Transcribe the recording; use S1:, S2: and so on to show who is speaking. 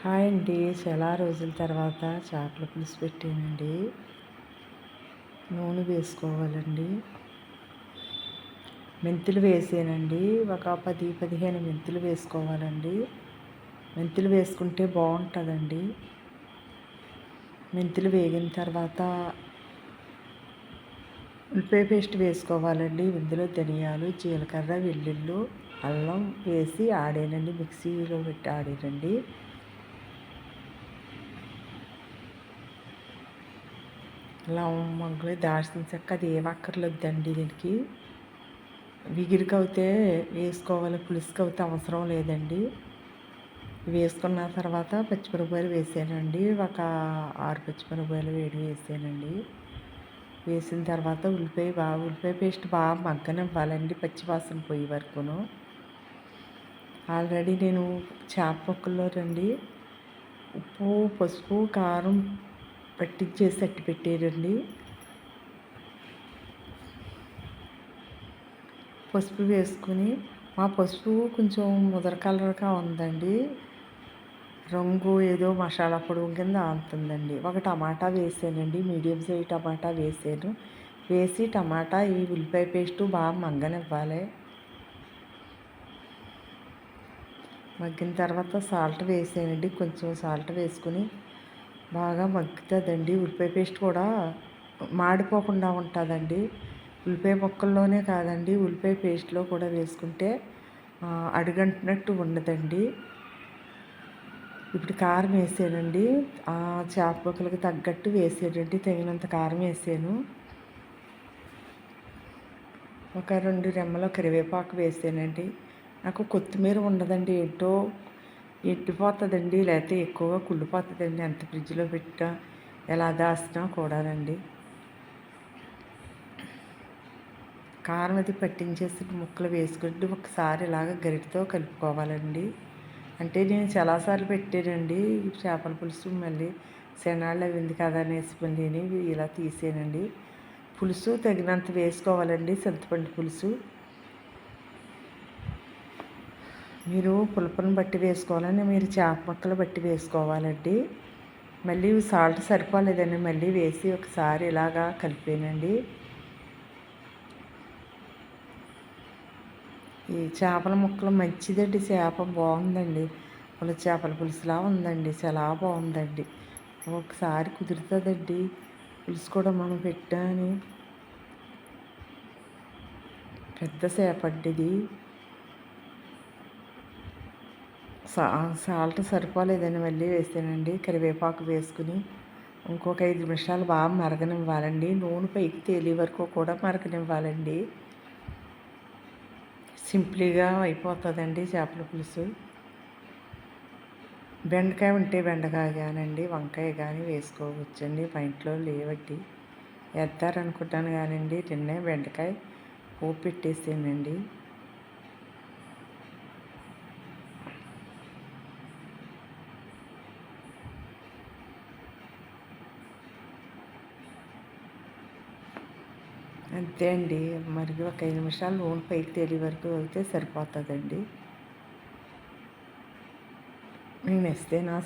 S1: Hi అండి. చాలా రోజుల తర్వాత చేపల పులుసు పెట్టానండి. నూనె వేసుకోవాలండి. మెంతులు వేసానండి. ఒక 10-15 మెంతులు వేసుకోవాలండి. మెంతులు వేసుకుంటే బాగుంటుందండి. మెంతులు వేగిన తర్వాత ఉల్లిపాయ పేస్ట్ వేసుకోవాలండి. ఇందులో ధనియాలు, జీలకర్ర, వెల్లుల్లి, అల్లం వేసి ఆడానండి. మిక్సీలో పెట్టి ఆడానండి. లవంగాలు, దాల్చిన చెక్క అది ఏం అక్కర్లేదండి. దీనికి విగిరికి అయితే వేసుకోవాలి, పులుసుకి అయితే అవసరం లేదండి. వేసుకున్న తర్వాత పచ్చిమిరపకాయలు వేసానండి. ఒక 6 పచ్చిమిరపకాయలు వేసానండి. వేసిన తర్వాత ఉల్లిపాయ పేస్ట్ బాగా మగ్గనివ్వాలండి, పచ్చివాసన పోయే వరకును. ఆల్రెడీ నేను చేప ముక్కల్లో రండి ఉప్పు, పసుపు, కారం పట్టించేసి అట్టి పెట్టారండి. పసుపు వేసుకుని, మా పసుపు కొంచెం ముదర కలర్గా ఉందండి. రంగు ఏదో మసాలా పొడి కింద ఆడుతుందండి. ఒక టమాటా వేసానండి, మీడియం సైజ్ టమాటా వేసాను. వేసి టమాటా ఈ ఉల్లిపాయ పేస్టు బాగా మగ్గనివ్వాలి. మగ్గిన తర్వాత సాల్ట్ వేసానండి. కొంచెం సాల్ట్ వేసుకుని బాగా మగ్గుతుందండి. ఉల్లిపాయ పేస్ట్ కూడా మాడిపోకుండా ఉంటుందండి. ఉల్లిపాయ ముక్కల్లోనే కాదండి, ఉల్లిపాయ పేస్ట్లో కూడా వేసుకుంటే అడుగంటినట్టు ఉండదండి. ఇప్పుడు కారం వేసానండి. చేప ముక్కలకి తగ్గట్టు వేసానండి. తగినంత కారం వేసాను. ఒక 2 రెమ్మల కరివేపాకు వేసానండి. నాకు కొత్తిమీర ఉండదండి, ఏంటో ఎండిపోతుందండి, లేకపోతే ఎక్కువగా కుళ్ళిపోతుందండి. ఎంత ఫ్రిడ్జ్లో పెట్టా ఎలా దాచినా కూడానండి. కారం అది పట్టించేసి ముక్కలు వేసుకుంటూ ఒకసారి ఇలాగ గరిటతో కలుపుకోవాలండి. అంటే నేను చాలాసార్లు పెట్టానండి చేపల పులుసు, మళ్ళీ శనాళ్ళు అవింది కదా అనేసి మళ్ళీ ఇలా తీసానండి. పులుసు తగినంత వేసుకోవాలండి, చింతపండు పులుసు. మీరు పులుపుని బట్టి వేసుకోవాలని, మీరు చేప ముక్కలు బట్టి వేసుకోవాలండి. మళ్ళీ సాల్ట్ సరిపోలేదండి, మళ్ళీ వేసి ఒకసారి ఇలాగా కలిపానండి. ఈ చేపల ముక్కలు మంచిదండి. చేప బాగుందండి, చేపల పులుసులా ఉందండి, చాలా బాగుందండి. ఒకసారి కుదురుతుందండి పులుసు కూడా. మనం పెట్టాని పెద్ద చేపడ్డిది. సాల్ట్ సరిపోలేదని మళ్ళీ వేసానండి. కరివేపాకు వేసుకుని ఇంకొక 5 నిమిషాలు బాగా మరగనివ్వాలండి. నూనె పైకి తేలే వరకు కూడా మరగనివ్వాలండి. సింపుల్గా అయిపోతుందండి చేపల పులుసు. బెండకాయ ఉంటే బెండకాయ కానండి, వంకాయ కానీ వేసుకోవచ్చండి. మా ఇంట్లో లేవట్టి వేస్తారనుకుంటాను కానండి. నిన్నే బెండకాయ పోపు పెట్టేసానండి. అంతే అండి. మరి ఒక 5 నిమిషాలు నూనె పైకి తేలి వరకు అయితే సరిపోతుందండి. నేను వేస్తే నా